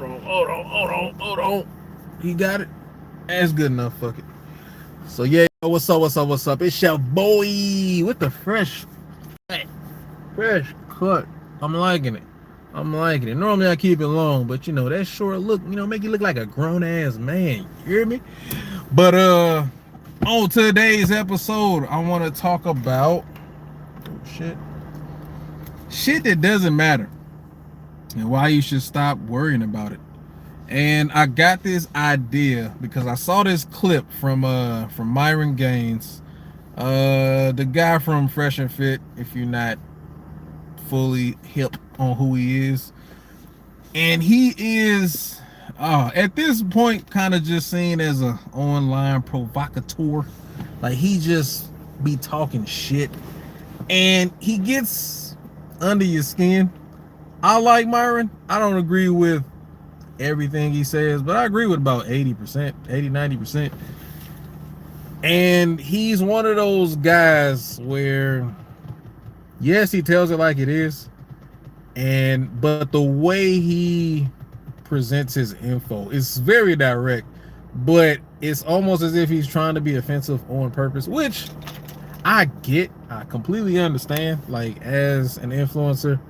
Hold on. He got it. That's good enough. Fuck it. So yeah, what's up? It's your boy with the fresh cut. I'm liking it. Normally I keep it long, but you know that short look, make you look like a grown ass man. You hear me? But on today's episode, I want to talk about shit that doesn't matter and why you should stop worrying about it. And I got this idea because I saw this clip from Myron Gaines, the guy from Fresh and Fit. If you're not fully hip on who he is, and he is at this point kind of just seen as a online provocateur. Like he just be talking shit, and he gets under your skin. I like Myron. I don't agree with everything he says, but I agree with about 80%, 90%. And he's one of those guys where, yes, he tells it like it is, but the way he presents his info is very direct, but it's almost as if he's trying to be offensive on purpose, which I completely understand. Like, as an influencer,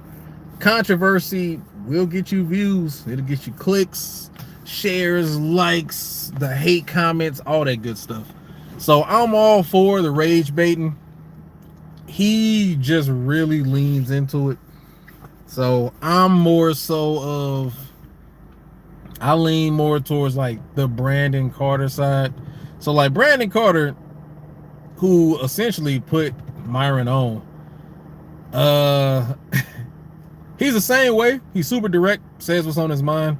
controversy will get you views, it'll get you clicks, shares, likes, the hate comments, all that good stuff. So I'm all for the rage baiting. He just really leans into it. So I lean more towards like the Brandon Carter side. So like Brandon Carter, who essentially put Myron on, he's the same way. He's super direct, says what's on his mind.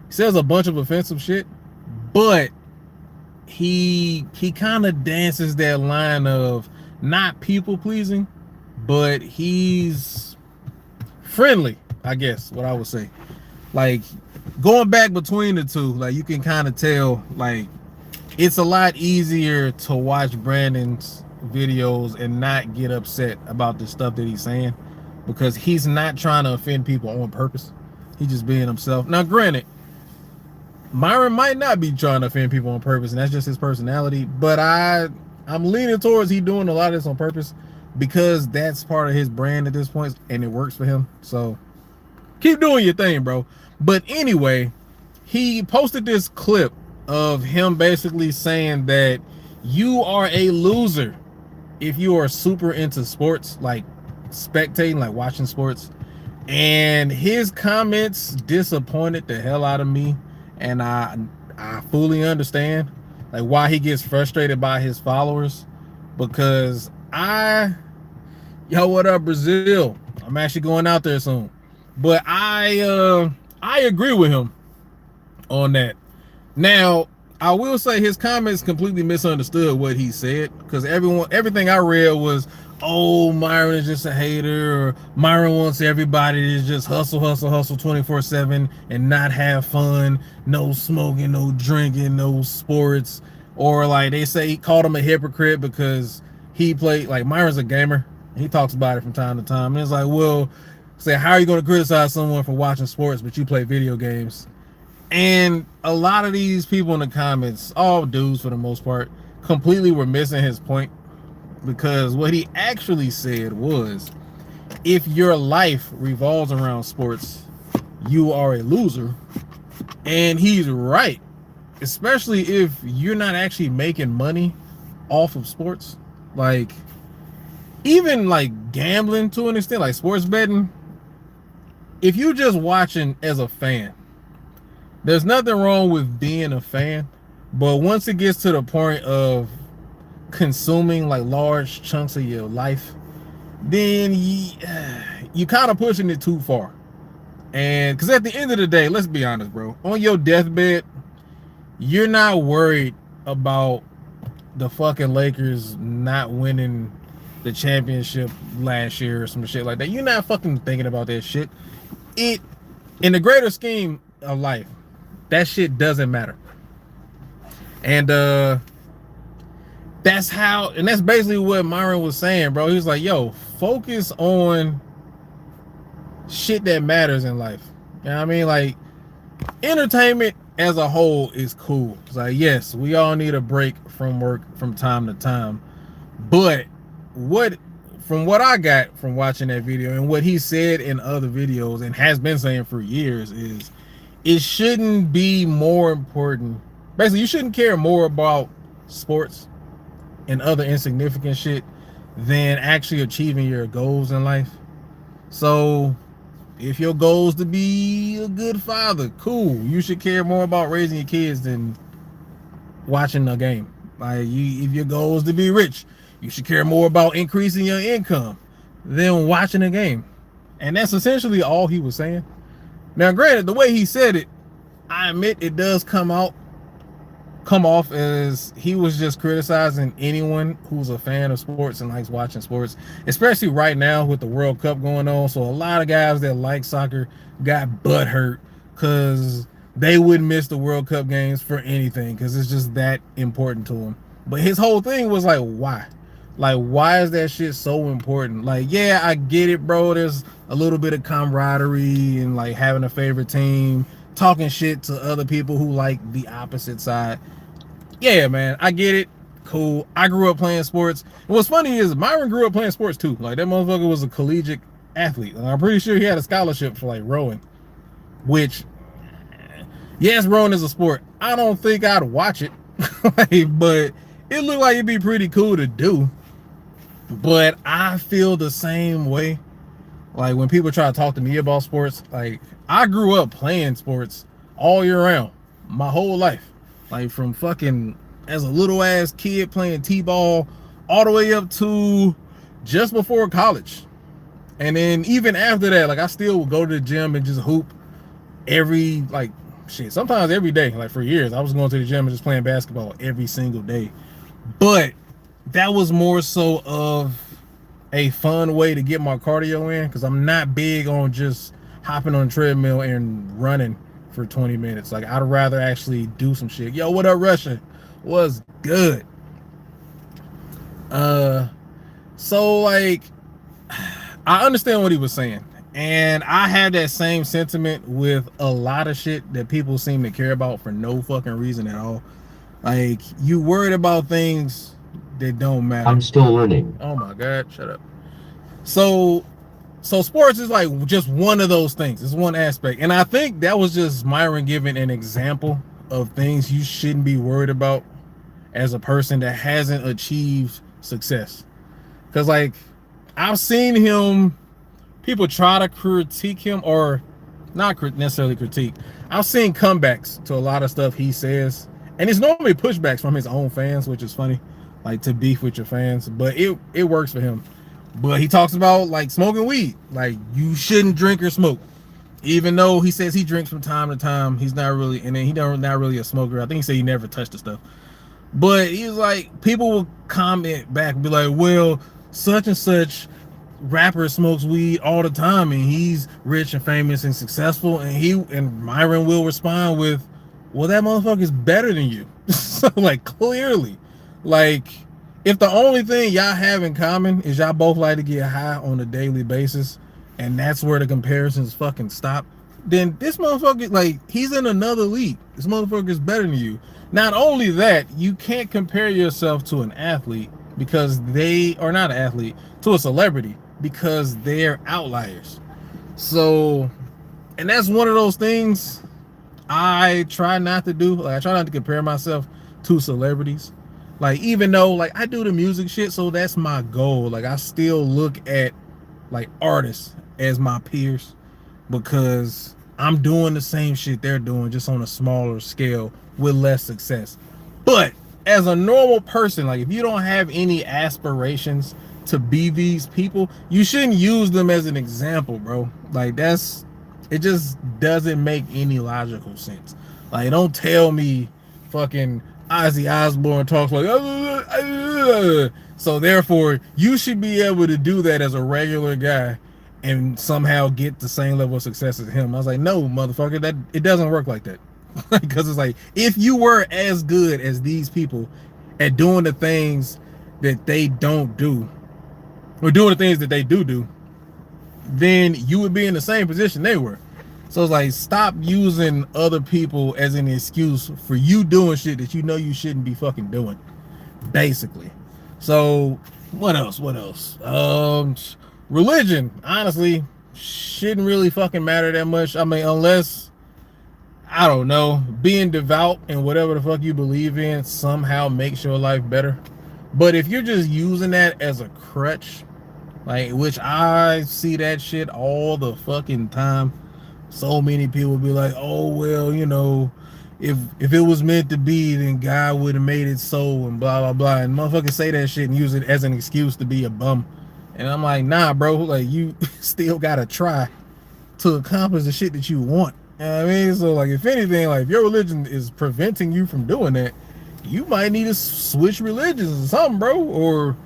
He says a bunch of offensive shit, but he kind of dances that line of not people pleasing, but he's friendly, I guess what I would say. Like going back between the two, like you can kind of tell, like it's a lot easier to watch Brandon's videos and not get upset about the stuff that he's saying, because he's not trying to offend people on purpose. He's just being himself. Now, granted, Myron might not be trying to offend people on purpose, and that's just his personality, but I'm leaning towards he doing a lot of this on purpose because that's part of his brand at this point, and it works for him. So keep doing your thing, bro. But anyway, he posted this clip of him basically saying that you are a loser if you are super into sports, like spectating, like watching sports. And his comments disappointed the hell out of me, and I fully understand like why he gets frustrated by his followers, because what up, Brazil? I'm actually going out there soon. But I agree with him on that. Now, I will say his comments completely misunderstood what he said, because everything I read was, oh, Myron is just a hater, or Myron wants everybody to just hustle 24/7 and not have fun, no smoking, no drinking, no sports. Or like they say he called him a hypocrite because he played, like Myron's a gamer. He talks about it from time to time. And it's like, well, say, how are you going to criticize someone for watching sports, but you play video games? And a lot of these people in the comments, all dudes for the most part, completely were missing his point, because what he actually said was, if your life revolves around sports, you are a loser. And he's right, especially if you're not actually making money off of sports. Like, even like gambling to an extent, like sports betting, if you're just watching as a fan, there's nothing wrong with being a fan. But once it gets to the point of consuming like large chunks of your life, then you kind of pushing it too far. And because at the end of the day, let's be honest, bro, on your deathbed, you're not worried about the fucking Lakers not winning the championship last year or some shit like that. You're not fucking thinking about that shit. It, in the greater scheme of life, that shit doesn't matter. And that's basically what Myron was saying, bro. He was like, yo, focus on shit that matters in life. You know what I mean? Like, entertainment as a whole is cool. It's like, yes, we all need a break from work from time to time. But what from what I got from watching that video and what he said in other videos and has been saying for years is it shouldn't be more important. Basically, you shouldn't care more about sports and other insignificant shit than actually achieving your goals in life. So if your goal is to be a good father, cool. You should care more about raising your kids than watching a game. Like, if your goal is to be rich, you should care more about increasing your income than watching a game. And that's essentially all he was saying. Now, granted, the way he said it, I admit it does come off as he was just criticizing anyone who's a fan of sports and likes watching sports, especially right now with the World Cup going on. So a lot of guys that like soccer got butthurt because they wouldn't miss the World Cup games for anything because it's just that important to them. But his whole thing was like, why? Like, why is that shit so important? Like, yeah, I get it, bro. There's a little bit of camaraderie and like having a favorite team, talking shit to other people who like the opposite side. Yeah, man, I get it. Cool. I grew up playing sports. And what's funny is Myron grew up playing sports too. Like, that motherfucker was a collegiate athlete. And I'm pretty sure he had a scholarship for like rowing, which, yes, rowing is a sport. I don't think I'd watch it, like, but it looked like it'd be pretty cool to do. But I feel the same way. Like, when people try to talk to me about sports, like, I grew up playing sports all year round, my whole life. Like, from fucking as a little ass kid playing t-ball all the way up to just before college. And then even after that, like, I still would go to the gym and just hoop every, like, shit, sometimes every day. Like, for years, I was going to the gym and just playing basketball every single day. But that was more so of a fun way to get my cardio in, because I'm not big on just hopping on a treadmill and running for 20 minutes. Like, I'd rather actually do some shit. Yo, what up, Russia? Was good. So, like, I understand what he was saying, and I have that same sentiment with a lot of shit that people seem to care about for no fucking reason at all. Like, you worried about things that don't matter. I'm still learning. Oh my God, shut up. So sports is like just one of those things. It's one aspect. And I think that was just Myron giving an example of things you shouldn't be worried about as a person that hasn't achieved success. Because, like, I've seen him, people try to critique him, or not necessarily critique. I've seen comebacks to a lot of stuff he says. And it's normally pushbacks from his own fans, which is funny, like, to beef with your fans. But it works for him. But he talks about, like, smoking weed. Like, you shouldn't drink or smoke. Even though he says he drinks from time to time, he's not really, and then he not really a smoker. I think he said he never touched the stuff. But he's like, people will comment back and be like, well, such and such rapper smokes weed all the time and he's rich and famous and successful. And Myron will respond with, well, that motherfucker's better than you. So, like, clearly, like, if the only thing y'all have in common is y'all both like to get high on a daily basis, and that's where the comparisons fucking stop, then this motherfucker, like, he's in another league. This motherfucker's better than you. Not only that, you can't compare yourself to an athlete because they are not an athlete, to a celebrity, because they're outliers. So, and that's one of those things I try not to do. Like, I try not to compare myself to celebrities. Like, even though, like, I do the music shit, so that's my goal. Like, I still look at, like, artists as my peers because I'm doing the same shit they're doing, just on a smaller scale with less success. But as a normal person, like, if you don't have any aspirations to be these people, you shouldn't use them as an example, bro. Like, it just doesn't make any logical sense. Like, don't tell me fucking Ozzy Osbourne talks like, so therefore you should be able to do that as a regular guy and somehow get the same level of success as him. I was like, no, motherfucker, that it doesn't work like that. Because it's like, if you were as good as these people at doing the things that they don't do, or doing the things that they do, then you would be in the same position they were. So it's like, stop using other people as an excuse for you doing shit that you know you shouldn't be fucking doing, basically. So what else? Religion, honestly, shouldn't really fucking matter that much. I mean, unless, I don't know, being devout and whatever the fuck you believe in somehow makes your life better. But if you're just using that as a crutch, like, which I see that shit all the fucking time. So many people be like, oh, well, you know, if it was meant to be, then God would have made it so, and blah, blah, blah. And motherfuckers say that shit and use it as an excuse to be a bum. And I'm like, nah, bro, like, you still gotta try to accomplish the shit that you want. You know what I mean? So, like, if anything, like, if your religion is preventing you from doing that, you might need to switch religions or something, bro, or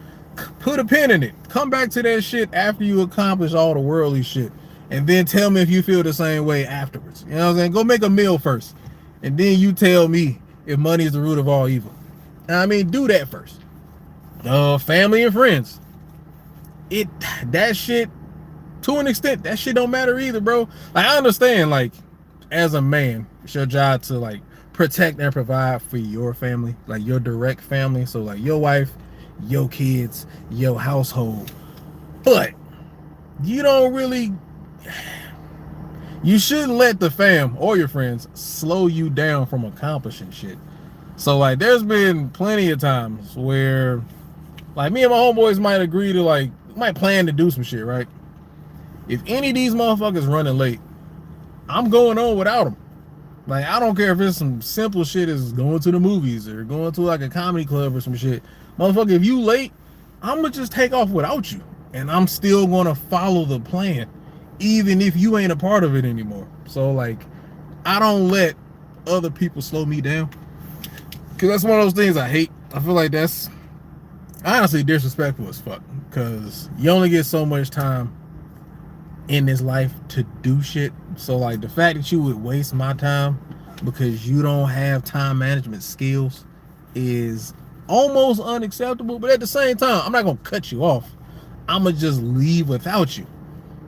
put a pin in it. Come back to that shit after you accomplish all the worldly shit, and then tell me if you feel the same way afterwards. You know what I'm saying? Go make a meal first, and then you tell me if money is the root of all evil. I mean, do that first. Family and friends. That shit, to an extent, that shit don't matter either, bro. Like, I understand, like, as a man, it's your job to, like, protect and provide for your family, like your direct family. So, like, your wife, your kids, your household. But you don't really, you shouldn't let the fam or your friends slow you down from accomplishing shit. So, like, there's been plenty of times where, like, me and my homeboys might agree to, like, might plan to do some shit, right? If any of these motherfuckers running late, I'm going on without them. Like, I don't care if it's some simple shit as going to the movies or going to, like, a comedy club or some shit. Motherfucker, if you late, I'm gonna just take off without you, and I'm still gonna follow the plan, even if you ain't a part of it anymore. So, like, I don't let other people slow me down, because that's one of those things I hate. I feel like that's honestly disrespectful as fuck, because you only get so much time in this life to do shit. So, like, the fact that you would waste my time because you don't have time management skills is almost unacceptable. But at the same time, I'm not gonna cut you off. I'm gonna just leave without you.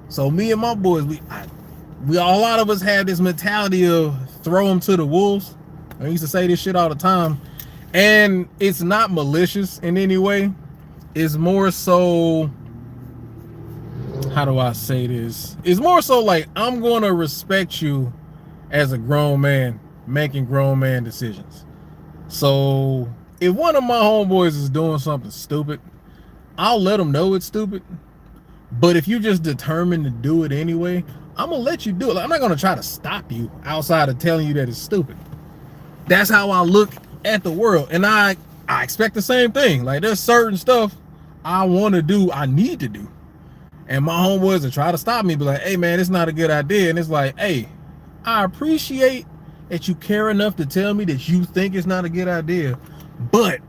So me and my boys, we a lot of us have this mentality of throw them to the wolves. I used to say this shit all the time, and it's not malicious in any way. It's more so, how do I say this? It's more so like, I'm going to respect you as a grown man making grown man decisions. So if one of my homeboys is doing something stupid, I'll let them know it's stupid. But if you're just determined to do it anyway, I'm gonna let you do it. Like, I'm not gonna try to stop you outside of telling you that it's stupid. That's how I look at the world, and I expect the same thing. Like, there's certain stuff I want to do, I need to do, and my homeboys will try to stop me, be like, hey man, it's not a good idea. And it's like, hey, I appreciate that you care enough to tell me that you think it's not a good idea, but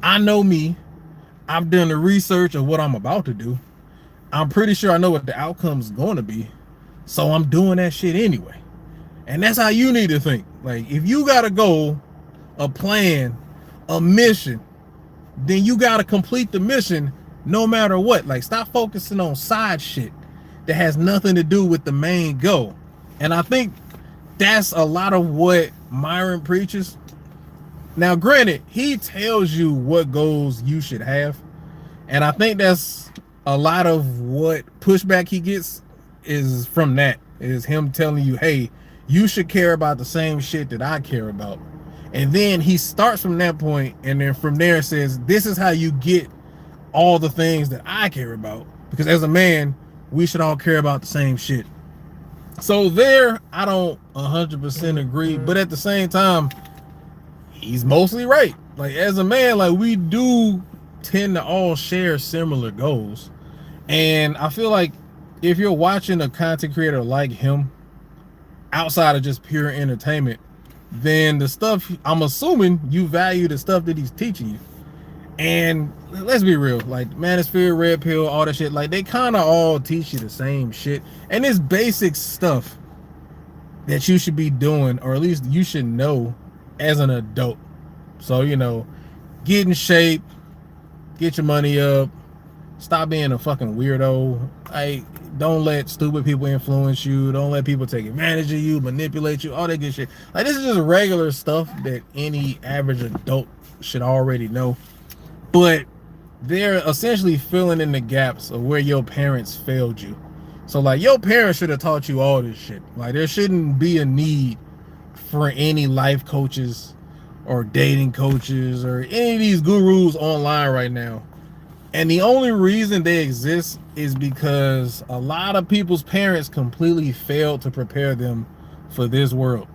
I know me, I've done the research of what I'm about to do. I'm pretty sure I know what the outcome's going to be, so I'm doing that shit anyway. And that's how you need to think. Like, if you got a goal, a plan, a mission, then you got to complete the mission no matter what. Like, stop focusing on side shit that has nothing to do with the main goal. And I think that's a lot of what Myron preaches. Now, granted, he tells you what goals you should have, and I think that's a lot of what pushback he gets is from that, is him telling you, hey, you should care about the same shit that I care about. And then he starts from that point, and then from there says, this is how you get all the things that I care about, because as a man, we should all care about the same shit. So there, I don't 100% agree, but at the same time, he's mostly right. Like, as a man, like, we do tend to all share similar goals. And I feel like if you're watching a content creator like him, outside of just pure entertainment, then the stuff, I'm assuming you value the stuff that he's teaching you. And let's be real, like, Manosphere, Red Pill, all that shit, like, they kind of all teach you the same shit. And it's basic stuff that you should be doing, or at least you should know as an adult. So, you know, get in shape, get your money up, stop being a fucking weirdo. don't let stupid people influence you. Don't let people take advantage of you, manipulate you, all that good shit. Like, this is just regular stuff that any average adult should already know. But they're essentially filling in the gaps of where your parents failed you. So, like, your parents should have taught you all this shit. Like, there shouldn't be a need for any life coaches or dating coaches or any of these gurus online right now. And the only reason they exist is because a lot of people's parents completely failed to prepare them for this world.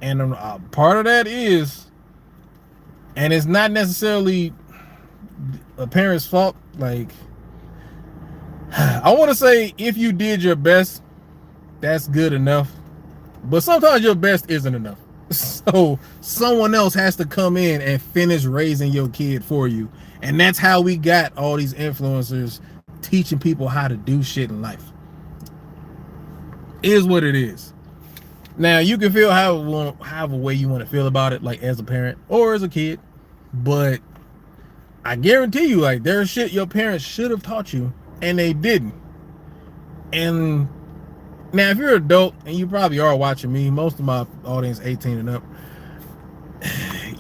And part of that is, and it's not necessarily a parent's fault, like, I want to say if you did your best, that's good enough. But sometimes your best isn't enough. So someone else has to come in and finish raising your kid for you. And that's how we got all these influencers teaching people how to do shit in life. It is what it is. Now, you can feel however way you want to feel about it, like as a parent or as a kid. But I guarantee you, like, there's shit your parents should have taught you and they didn't. And now, if you're an adult, and you probably are watching me, most of my audience 18 and up,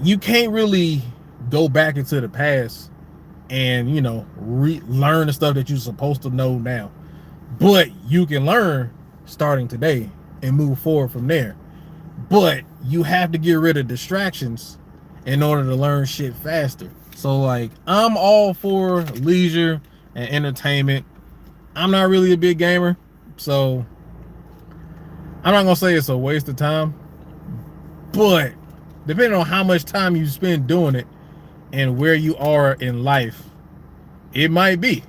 you can't really go back into the past and, you know, learn the stuff that you're supposed to know now. But you can learn starting today and move forward from there. But you have to get rid of distractions in order to learn shit faster. So, like, I'm all for leisure and entertainment. I'm not really a big gamer, so I'm not gonna say it's a waste of time, but depending on how much time you spend doing it and where you are in life, it might be.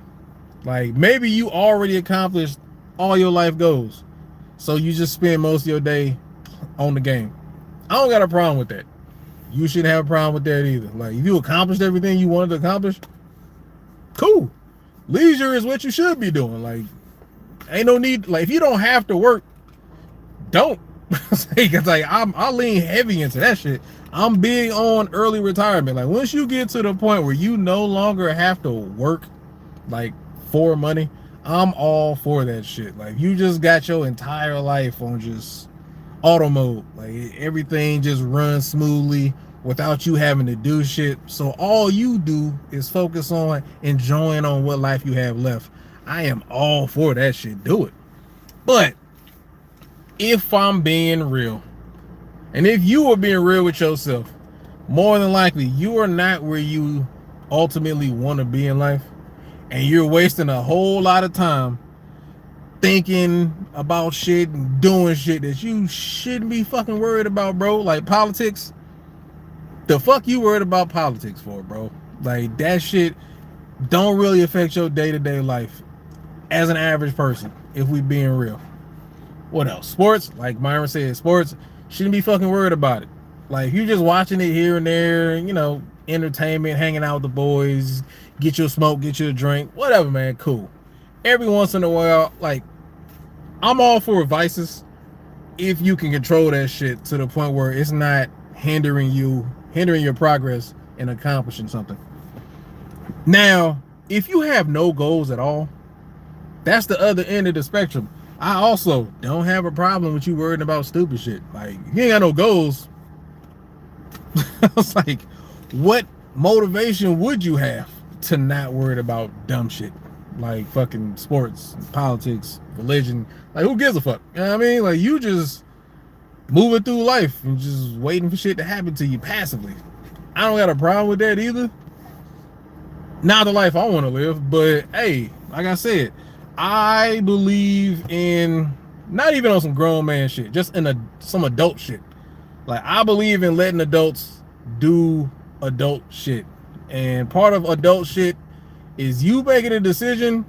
Like, maybe you already accomplished all your life goals, so you just spend most of your day on the game. I don't got a problem with that. You shouldn't have a problem with that either. Like, if you accomplished everything you wanted to accomplish, cool. Leisure is what you should be doing. Like, ain't no need. Like, if you don't have to work, don't. Like, I lean heavy into that shit. I'm big on early retirement. Like, once you get to the point where you no longer have to work, like, for money, I'm all for that shit. Like, you just got your entire life on just auto mode. Like, everything just runs smoothly without you having to do shit. So all you do is focus on enjoying on what life you have left. I am all for that shit. Do it. But if I'm being real, and if you are being real with yourself, more than likely you are not where you ultimately want to be in life, and you're wasting a whole lot of time thinking about shit and doing shit that you shouldn't be fucking worried about, bro. Like politics. The fuck you worried about politics for, bro? Like, that shit don't really affect your day-to-day life as an average person, if we being real. What else? Sports, like Myron said, sports, shouldn't be fucking worried about it. Like, if you're just watching it here and there, you know, entertainment, hanging out with the boys, get you a smoke, get you a drink, whatever, man, cool. Every once in a while, like, I'm all for vices if you can control that shit to the point where it's not hindering your progress in accomplishing something. Now, if you have no goals at all, that's the other end of the spectrum. I also don't have a problem with you worrying about stupid shit. Like, you ain't got no goals. It's like, what motivation would you have to not worry about dumb shit? Like fucking sports, politics, religion. Like, who gives a fuck? You know what I mean? Like, you just moving through life and just waiting for shit to happen to you passively. I don't got a problem with that either. Not the life I want to live, but hey, like I said, I believe in, not even on some grown man shit, just in some adult shit. Like, I believe in letting adults do adult shit. And part of adult shit is you making a decision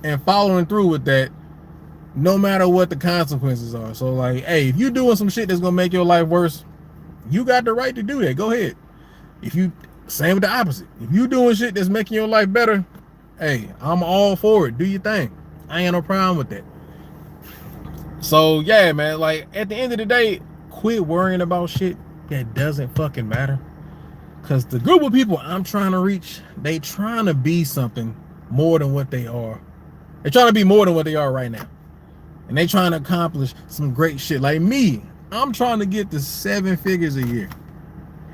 and following through with that, no matter what the consequences are. So, like, hey, if you're doing some shit that's gonna make your life worse, you got the right to do that. Go ahead. If you, same with the opposite. If you doing shit that's making your life better, hey, I'm all for it. Do your thing. I ain't no problem with that. So yeah, man, like, at the end of the day, quit worrying about shit that doesn't fucking matter. Cause the group of people I'm trying to reach, they trying to be something more than what they are. They're trying to be more than what they are right now. And they trying to accomplish some great shit. Like me, I'm trying to get to 7 figures a year.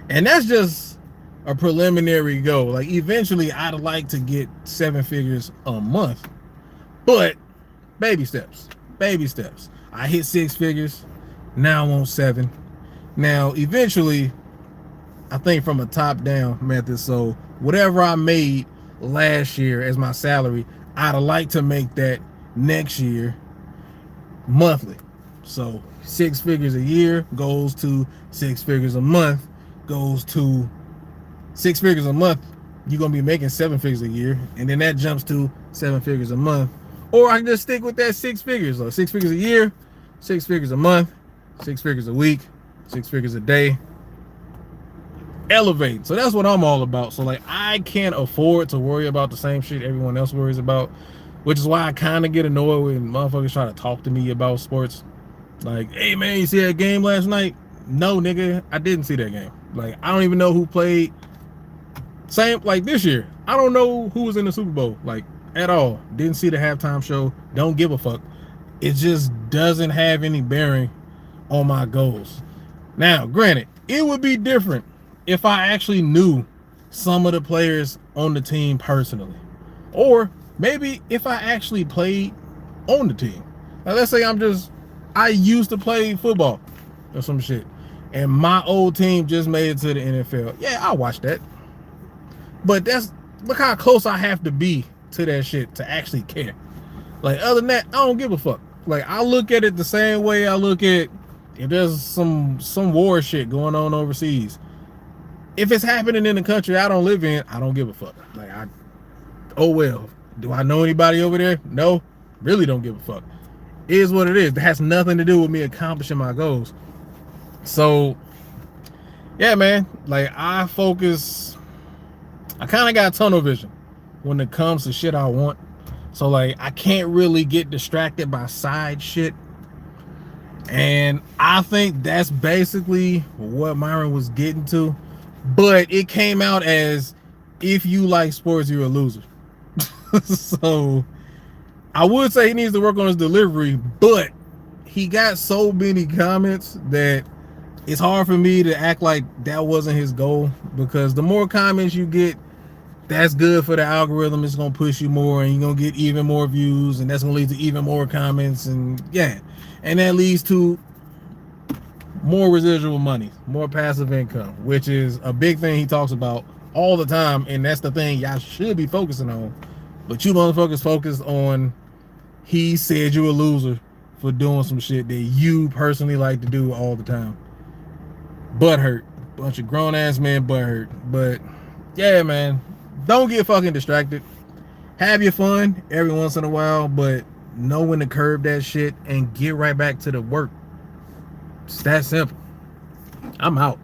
And that's just a preliminary goal. Like eventually I'd like to get 7 figures a month. But baby steps. Baby steps. I hit 6 figures. Now I want 7. Now eventually, I think from a top-down method, so whatever I made last year as my salary, I'd like to make that next year monthly. So 6 figures a year goes to 6 figures a month, goes to 6 figures a month. You're gonna be making 7 figures a year, and then that jumps to 7 figures a month. Or I can just stick with that 6 figures, or 6 figures a year, 6 figures a month, 6 figures a week, 6 figures a day. Elevate. So that's what I'm all about. So like I can't afford to worry about the same shit everyone else worries about, which is why I kind of get annoyed when motherfuckers try to talk to me about sports. Like, hey man, you see that game last night? No, nigga, I didn't see that game. Like, I don't even know who played. Same like this year. I don't know who was in the Super Bowl, like at all. Didn't see the halftime show. Don't give a fuck. It just doesn't have any bearing on my goals. Now, granted, it would be different if I actually knew some of the players on the team personally, or maybe if I actually played on the team. Now let's say I used to play football or some shit, and my old team just made it to the NFL. Yeah, I'll watch that. But look how close I have to be to that shit to actually care. Like other than that, I don't give a fuck. Like I look at it the same way I look at if there's some war shit going on overseas. If it's happening in the country I don't live in, I don't give a fuck. Like oh well. Do I know anybody over there? No. Really don't give a fuck. It is what it is. It has nothing to do with me accomplishing my goals. So yeah, man. Like I kind of got tunnel vision when it comes to shit I want. So like I can't really get distracted by side shit. And I think that's basically what Myron was getting to. But it came out as, if you like sports, you're a loser. So I would say he needs to work on his delivery, but he got so many comments that it's hard for me to act like that wasn't his goal, because the more comments you get, that's good for the algorithm. It's going to push you more, and you're going to get even more views, and that's going to lead to even more comments, and yeah. And that leads to more residual money, more passive income, which is a big thing he talks about all the time, and that's the thing y'all should be focusing on. But you motherfuckers focus on he said you a loser for doing some shit that you personally like to do all the time. Butthurt. Bunch of grown-ass men butthurt. But yeah, man, don't get fucking distracted. Have your fun every once in a while, but know when to curb that shit and get right back to the work. It's that simple. I'm out.